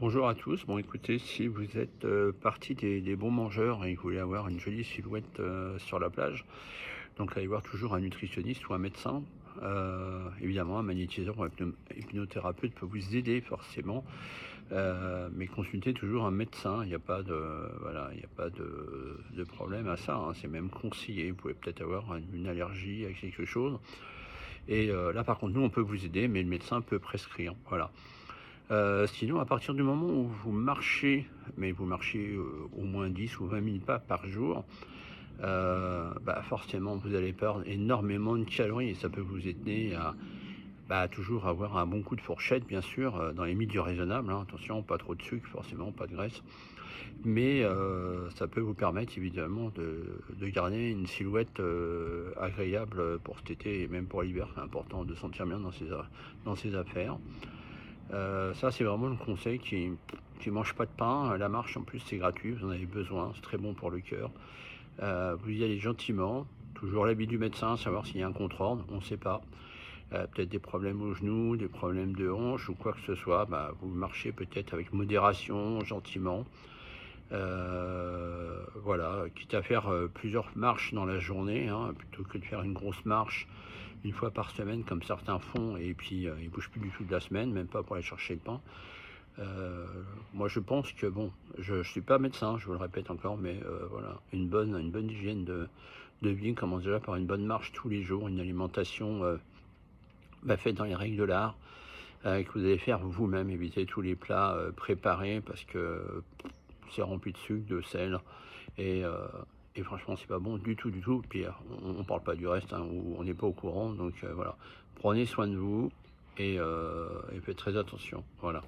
Bonjour à tous. Bon, écoutez, si vous êtes partie des bons mangeurs et que vous voulez avoir une jolie silhouette sur la plage, donc allez voir toujours un nutritionniste ou un médecin. Évidemment, un magnétiseur ou un hypnothérapeute peut vous aider forcément, mais consultez toujours un médecin. Il n'y a pas de, voilà, il n'y a pas de problème à ça, hein. C'est même conseillé. Vous pouvez peut-être avoir une allergie à quelque chose. Et là, par contre, nous, on peut vous aider, mais le médecin peut prescrire. Voilà. Sinon, à partir du moment où vous marchez, mais vous marchez, au moins 10 ou 20 000 pas par jour, bah, forcément vous allez perdre énormément de calories et ça peut vous aider à, bah, toujours avoir un bon coup de fourchette bien sûr, dans les milieux raisonnables, hein. Attention, pas trop de sucre forcément, pas de graisse. Mais, ça peut vous permettre évidemment de garder une silhouette, agréable, pour cet été et même pour l'hiver. C'est important de se sentir bien dans ses affaires. Ça, c'est vraiment le conseil qui mange pas de pain. La marche, en plus, c'est gratuit, vous en avez besoin, c'est très bon pour le cœur. Vous y allez gentiment, toujours l'avis du médecin, savoir s'il y a un contre-ordre, on ne sait pas. Peut-être des problèmes aux genoux, des problèmes de hanche ou quoi que ce soit, bah, vous marchez peut-être avec modération, gentiment. Voilà, quitte à faire, plusieurs marches dans la journée, hein, plutôt que de faire une grosse marche une fois par semaine comme certains font et puis, ils bougent plus du tout de la semaine, même pas pour aller chercher le pain. Heu, Moi je pense que bon, je suis pas médecin, je vous le répète encore, mais, voilà, une bonne hygiène de vie commence déjà par une bonne marche tous les jours, une alimentation, bah, faite dans les règles de l'art, que vous allez faire vous-même. Évitez tous les plats, préparés parce que c'est rempli de sucre, de sel et heu et franchement, c'est pas bon du tout, du tout. Puis, on parle pas du reste, hein, où on n'est pas au courant donc voilà. Prenez soin de vous et faites très attention, voilà.